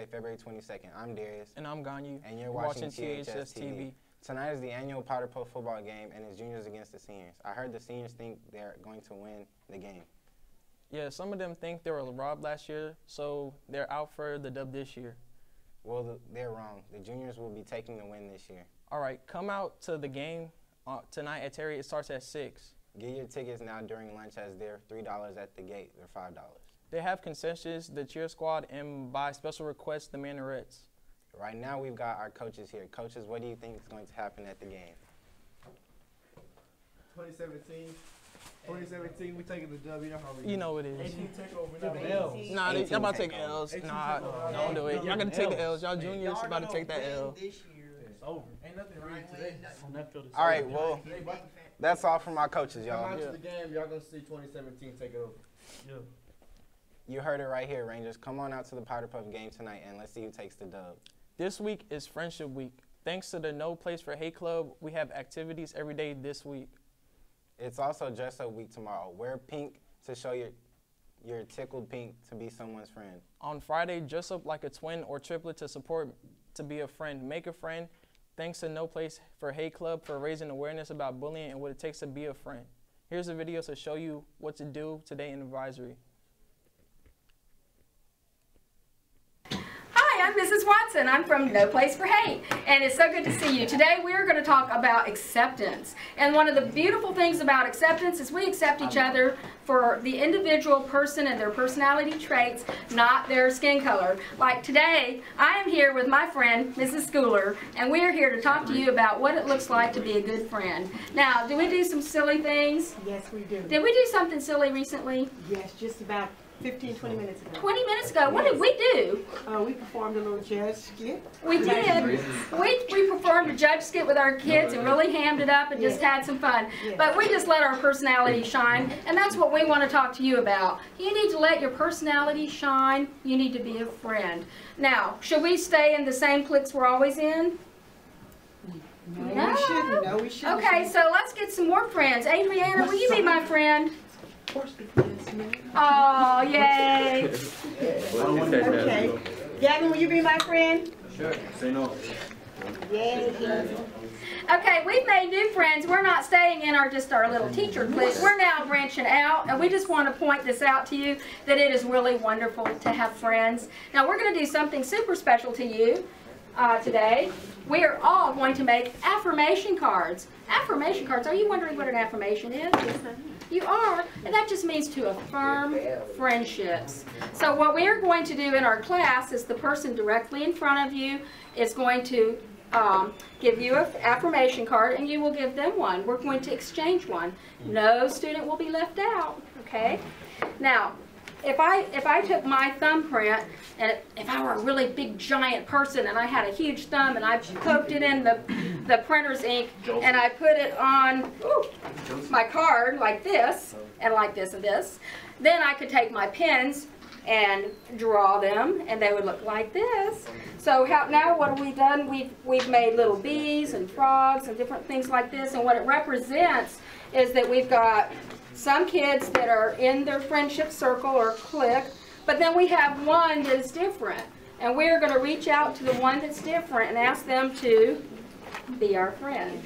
Wednesday, February 22nd. I'm Darius. And I'm Ganiu. And you're watching THS TV. Tonight is the annual Parada football game, and it's juniors against the seniors. I heard the seniors think they're going to win the game. Yeah, some of them think they were robbed last year, so they're out for the dub this year. Well, they're wrong. The juniors will be taking the win this year. All right, come out to the game tonight at Terry. It starts at 6. Get your tickets now during lunch, as they're $3 at the gate. They're $5. They have concessions, the cheer squad, and by special request, the Manorettes. Right now, we've got our coaches here. Coaches, what do you think is going to happen at the game? 2017, we taking the W. You know it is. Take over. Nah, y'all about to take L's. Nah, don't do it. Y'all gonna take the L's. Y'all juniors about to take that L. It's over. Ain't nothing right today. All right, well, that's all from our coaches, y'all. Come out to the game, y'all gonna see 2017 take it over. Yeah. You heard it right here, Rangers. Come on out to the Powder Puff game tonight, and let's see who takes the dub. This week is Friendship Week. Thanks to the No Place for Hate Club, we have activities every day this week. It's also Dress Up Week tomorrow. Wear pink to show you're tickled pink to be someone's friend. On Friday, dress up like a twin or triplet to support to be a friend. Make a friend. Thanks to No Place for Hate Club for raising awareness about bullying and what it takes to be a friend. Here's a video to show you what to do today in advisory. I'm Mrs. Watson. I'm from No Place for Hate, and it's so good to see you. Today we're going to talk about acceptance. And one of the beautiful things about acceptance is we accept each other for the individual person and their personality traits, not their skin color. Like today, I am here with my friend, Mrs. Schooler, and we're here to talk to you about what it looks like to be a good friend. Now, do we do some silly things? Yes, we do. Did we do something silly recently? Yes, just about 15, 20 minutes ago. 20 minutes ago? What did we do? We performed a little jazz skit. We did. We performed a judge skit with our kids and really hammed it up and just had some fun. But we just let our personality shine, and that's what we want to talk to you about. You need to let your personality shine. You need to be a friend. Now, should we stay in the same cliques we're always in? No, we shouldn't. No, we shouldn't. Okay, so let's get some more friends. Adriana, will you be my friend? Of course we can. Oh, yay. Okay. Gavin, will you be my friend? Sure. Say no. Yay. Okay, we've made new friends. We're not staying in just our little teacher clique. We're now branching out, and we just want to point this out to you that it is really wonderful to have friends. Now, we're going to do something super special to you today. We are all going to make affirmation cards. Affirmation cards. Are you wondering what an affirmation is? You are, and that just means to affirm friendships. So what we are going to do in our class is the person directly in front of you is going to give you an affirmation card, and you will give them one. We're going to exchange one. No student will be left out, okay? Now, if I took my thumbprint, and if I were a really big giant person and I had a huge thumb and I poked it in the printer's ink and I put it on my card like this and like this and this, then I could take my pens and draw them and they would look like this. So now what have we done? We've made little bees and frogs and different things like this, and what it represents is that we've got some kids that are in their friendship circle or clique, but then we have one that is different. And we're going to reach out to the one that's different and ask them to be our friend.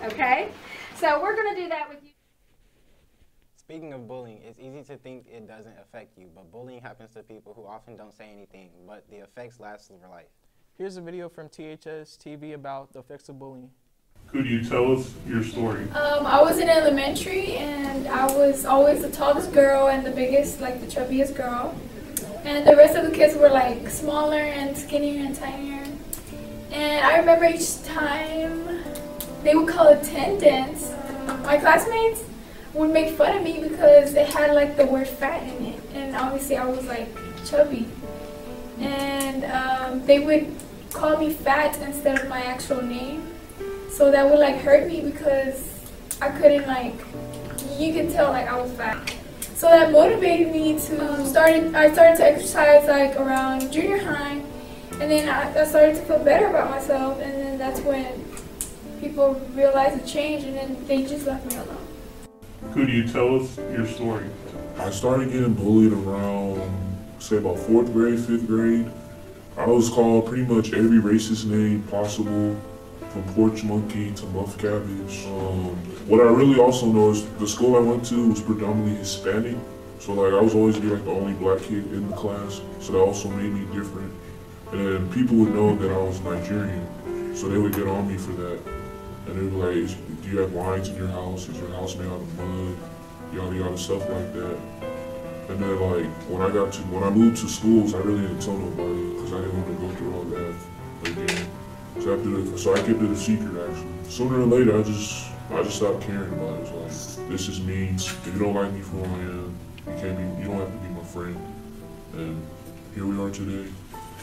Okay? So we're going to do that with you. Speaking of bullying, it's easy to think it doesn't affect you, but bullying happens to people who often don't say anything, but the effects last for life. Here's a video from THS TV about the effects of bullying. Could you tell us your story? I was in elementary, and I was always the tallest girl and the biggest, like the chubbiest girl. And the rest of the kids were like smaller and skinnier and tinier. And I remember each time they would call attendance, my classmates would make fun of me because it had like the word fat in it. And obviously I was like chubby. And they would call me fat instead of my actual name. So that would like hurt me because I couldn't you could tell like I was fat. So that motivated me to I started to exercise like around junior high, and then I started to feel better about myself, and then that's when people realized the change, and then they just left me alone. Could you tell us your story? I started getting bullied around, say about 4th grade, 5th grade. I was called pretty much every racist name possible, from porch monkey to muff cabbage. What I really also know is the school I went to was predominantly Hispanic. So like I was always be like the only black kid in the class. So that also made me different. And then people would know that I was Nigerian. So they would get on me for that. And they were like, do you have wines in your house? Is your house made out of mud? Yada yada, stuff like that. And then like when I moved to schools, I really didn't tell nobody because I didn't want to go through all that again. So I kept it a secret actually. Sooner or later, I just stopped caring about it. It's like, this is me. If you don't like me for who I am, you don't have to be my friend. And here we are today.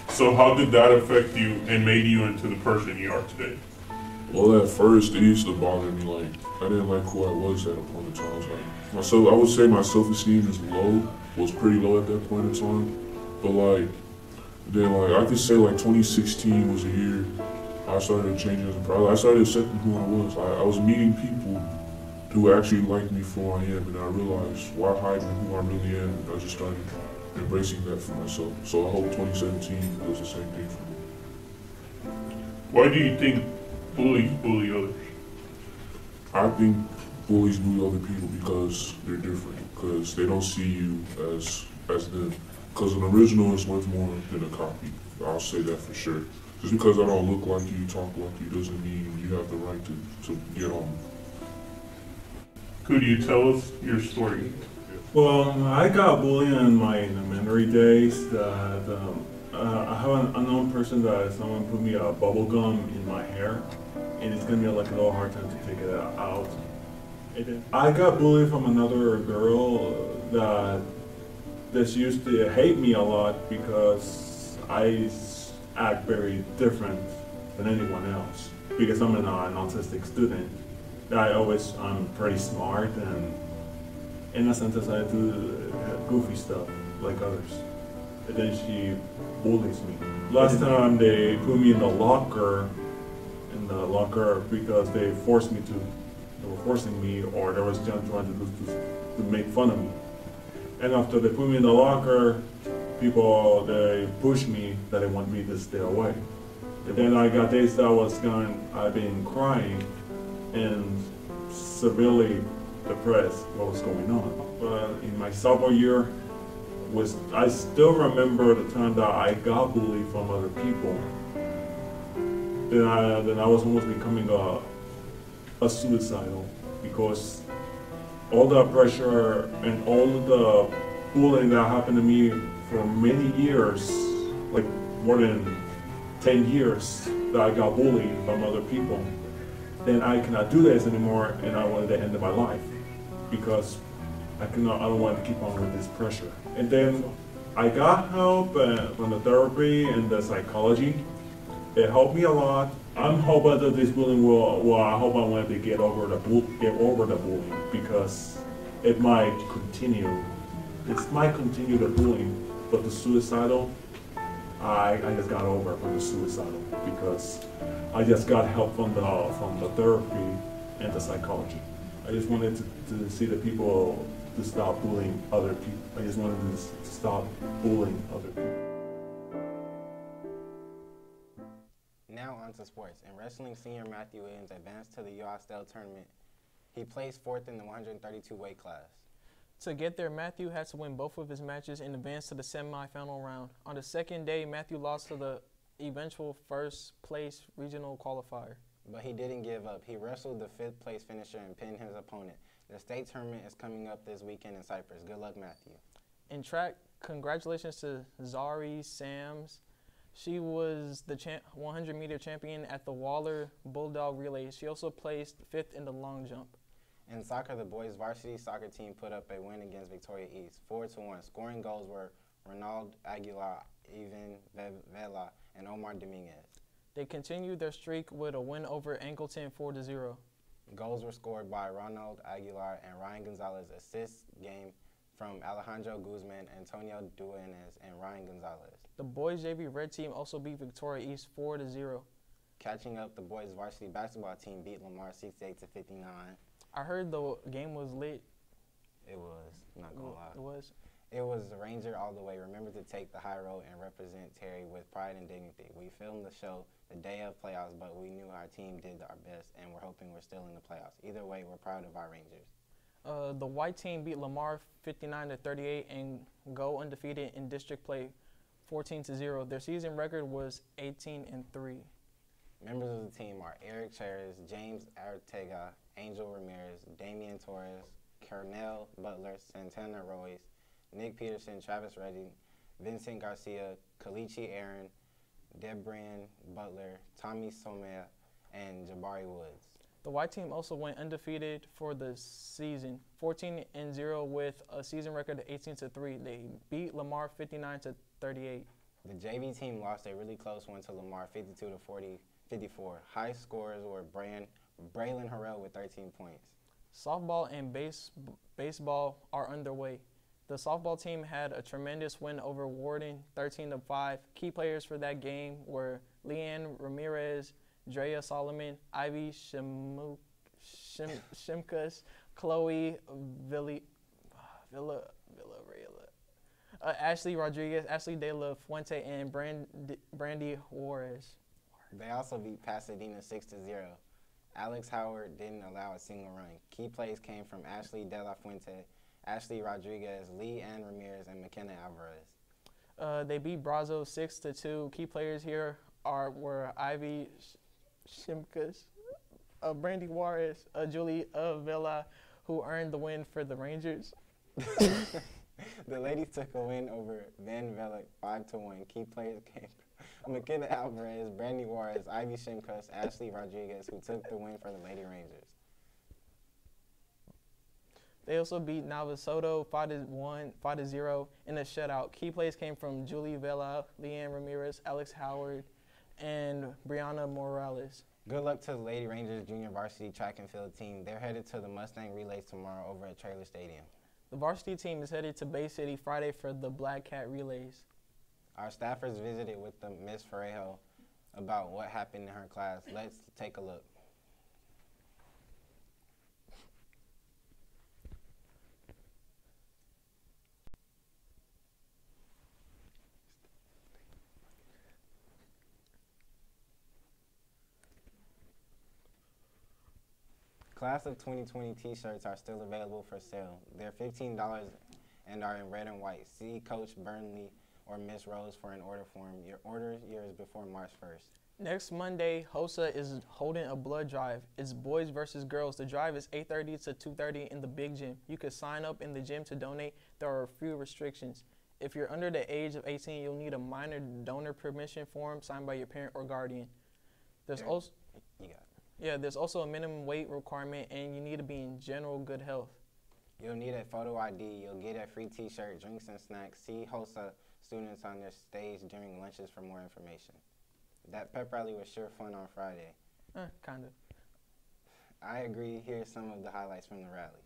So how did that affect you and made you into the person you are today? Well, at first it used to bother me. Like I didn't like who I was at a point in time. I would say my self-esteem was pretty low at that point in time. But like, then like I could say like 2016 was a year I started changing as a person. I started accepting who I was. I was meeting people who actually liked me for who I am, and I realized why hide who I really am. And I just started embracing that for myself. So I hope 2017 does the same thing for me. Why do you think bullies bully others? I think bullies bully other people because they're different, because they don't see you as them. Because an original is worth more than a copy. I'll say that for sure. Just because I don't look like you, talk like you, doesn't mean you have the right to get on me. Could you tell us your story? Well, I got bullied in my elementary days. I have an unknown person that someone put me a bubble gum in my hair, and it's gonna be like a little hard time to take it out. I got bullied from another girl that she used to hate me a lot because I act very different than anyone else. Because I'm an autistic student, I'm pretty smart, and in a sense I do goofy stuff like others. And then she bullies me. Last time they put me in the locker because they forced me to. They were forcing me, or there was just trying to make fun of me. And after they put me in the locker, they pushed me that they want me to stay away. And then I got days that I've been crying and severely depressed what was going on. But in my sophomore year, I still remember the time that I got bullied from other people. Then I was almost becoming a suicidal, because all the pressure and all the bullying that happened to me for many years, like more than 10 years that I got bullied from other people, then I cannot do this anymore, and I wanted to end my life because I don't want to keep on with this pressure. And then I got help from the therapy and the psychology. It helped me a lot. I'm hoping that this bullying I hope I want to get over the bullying, because it might continue. It might continue the bullying, but the suicidal, I just got over from the suicidal because I just got help from the therapy and the psychology. I just wanted to see the people to stop bullying other people. I just wanted to stop bullying other people. Now on to sports. In wrestling, senior Matthew Williams advanced to the USL tournament. He placed 4th in the 132 weight class. To get there, Matthew had to win both of his matches and advance to the semifinal round. On the second day, Matthew lost to the eventual first place regional qualifier. But he didn't give up. He wrestled the 5th place finisher and pinned his opponent. The state tournament is coming up this weekend in Cyprus. Good luck, Matthew. In track, congratulations to Zari Sams. She was the 100-meter champion at the Waller Bulldog Relay. She also placed 5th in the long jump. In soccer, the boys' varsity soccer team put up a win against Victoria East, 4-1. Scoring goals were Ronald Aguilar, Ivan Vela, and Omar Dominguez. They continued their streak with a win over Angleton 4-0. Goals were scored by Ronald Aguilar and Ryan Gonzalez. Assist game from Alejandro Guzman, Antonio Duenes, and Ryan Gonzalez. The boys' JV Red team also beat Victoria East 4-0. Catching up, the boys' varsity basketball team beat Lamar 68-59. I heard the game was lit. It was, not gonna lie. It was. It was Ranger all the way. Remember to take the high road and represent Terry with pride and dignity. We filmed the show the day of playoffs, but we knew our team did our best, and we're hoping we're still in the playoffs. Either way, we're proud of our Rangers. The white team beat Lamar 59-38 and go undefeated in district play 14-0. Their season record was 18-3. Members of the team are Eric Cheris, James Ortega, Angel Ramirez, Damian Torres, Kernell Butler, Santana Royce, Nick Peterson, Travis Redding, Vincent Garcia, Kalichi Aaron, Debrian Butler, Tommy Somea, and Jabari Woods. The white team also went undefeated for the season, 14-0 with a season record of 18-3. They beat Lamar 59-38. The JV team lost a really close one to Lamar, 52-54. High scorers were Braylon Harrell with 13 points. Softball and baseball are underway. The softball team had a tremendous win over Warden, 13-5. Key players for that game were Leanne Ramirez, Drea Solomon, Ivy Shimkus, Chloe Villarreal, Ashley Rodriguez, Ashley De La Fuente, and Brandy Juarez. They also beat Pasadena 6-0. Alex Howard didn't allow a single run. Key plays came from Ashley De La Fuente, Ashley Rodriguez, Lee Ann Ramirez, and McKenna Alvarez. They beat Brazo 6-2. Key players here were Ivy Shimkus, Brandy Juarez, Julie Vela, who earned the win for the Rangers. The ladies took a win over Van Velick 5-1. Key players came from McKenna Alvarez, Brandy Juarez, Ivy Shimkus, Ashley Rodriguez, who took the win for the Lady Rangers. They also beat Navasoto 5-0 in a shutout. Key plays came from Julie Vela, Leanne Ramirez, Alex Howard, and Brianna Morales. Good luck to the Lady Rangers junior varsity track and field team. They're headed to the Mustang Relays tomorrow over at Trailer Stadium. The varsity team is headed to Bay City Friday for the Black Cat Relays. Our staffers visited with the Miss Ferrejo about what happened in her class. Let's take a look. Class of 2020 t-shirts are still available for sale. They're $15 and are in red and white. See Coach Burnley or Miss Rose for an order form. Order yours before March 1st. Next Monday, HOSA is holding a blood drive. It's boys versus girls. The drive is 8:30 to 2:30 in the big gym. You can sign up in the gym to donate. There are a few restrictions. If you're under the age of 18, you'll need a minor donor permission form signed by your parent or guardian. There's also a minimum weight requirement, and you need to be in general good health. You'll need a photo ID. You'll get a free t-shirt, drinks, and snacks. See HOSA students on their stage during lunches for more information. That pep rally was sure fun on Friday. Kind of. I agree. Here's some of the highlights from the rally.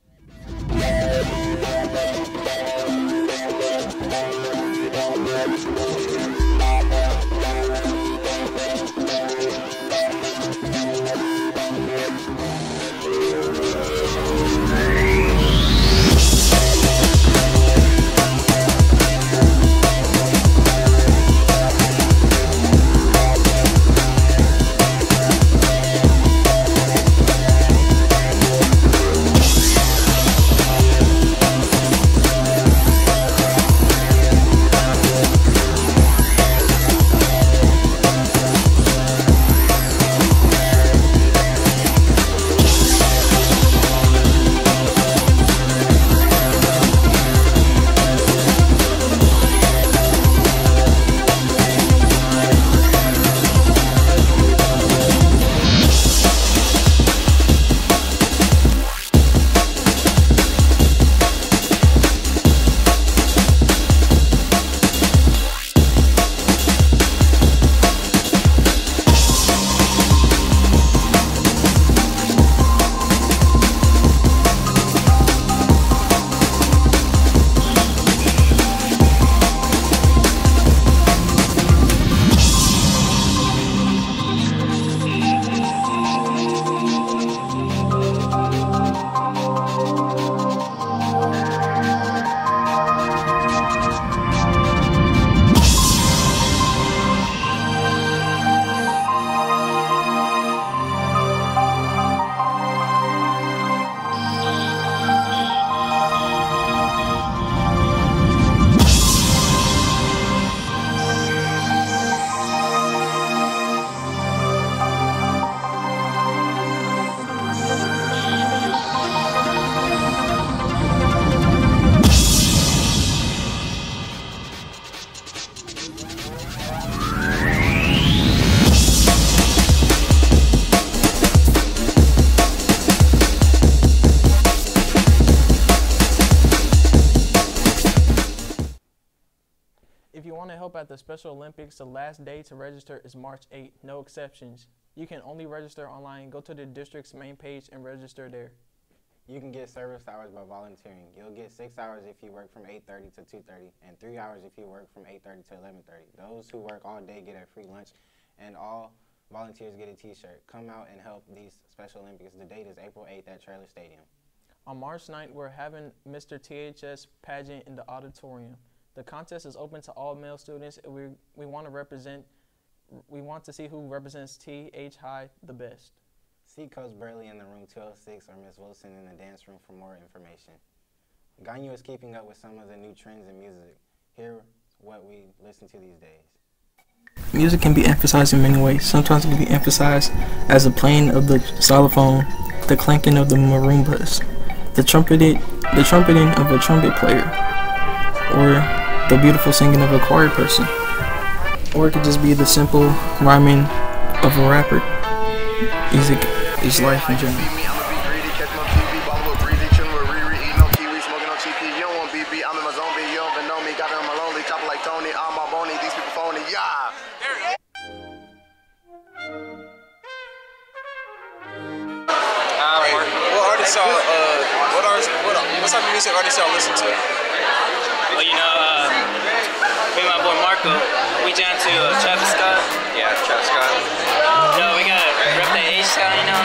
you want to help at the Special Olympics, the last day to register is March 8th, no exceptions. You can only register online. Go to the district's main page and register there. You can get service hours by volunteering. You'll get 6 hours if you work from 8:30 to 2:30, and 3 hours if you work from 8:30 to 11:30. Those who work all day get a free lunch, and all volunteers get a t-shirt. Come out and help these Special Olympics. The date is April 8th at Trailer Stadium. On March 9th, we're having Mr. THS pageant in the auditorium. The contest is open to all male students. We want to see who represents TH High the best. See Coach Burley in the room 206 or Miss Wilson in the dance room for more information. Ganiu is keeping up with some of the new trends in music. Hear what we listen to these days. Music can be emphasized in many ways. Sometimes it can be emphasized as the playing of the xylophone, the clanking of the marimbas, the trumpeting of a trumpet player, or the beautiful singing of a choir person. Or it could just be the simple rhyming of a rapper. Music is life in general. What type of music artists y'all listen to? Well, you know, me and my boy Marco, we jam to Travis Scott. Yeah, Travis Scott. You know, we gotta rep that H-Town, you know?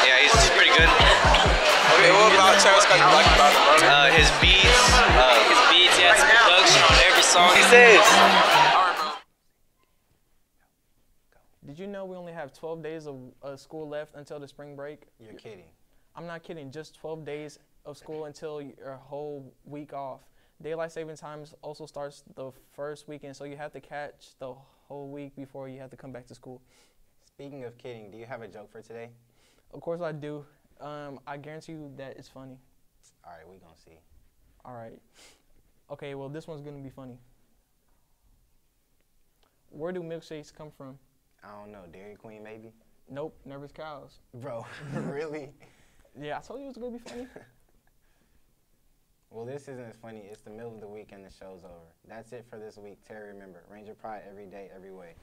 Yeah, he's pretty good. Okay, what about Travis Scott you like about him? His beats, he has production on every song he says. Did you know we only have 12 days of school left until the spring break? You're kidding. I'm not kidding, just 12 days of school until your whole week off. Daylight saving times also starts the first weekend, so you have to catch the whole week before you have to come back to school. Speaking of kidding, do you have a joke for today? Of course I do. I guarantee you that it's funny. All right, we gonna see. All right. Okay, well, this one's gonna be funny. Where do milkshakes come from? I don't know, Dairy Queen maybe? Nope, nervous cows. Bro, really? Yeah, I told you it was gonna be funny. Well, this isn't as funny. It's the middle of the week and the show's over. That's it for this week. Terry, remember, Ranger Pride every day, every way.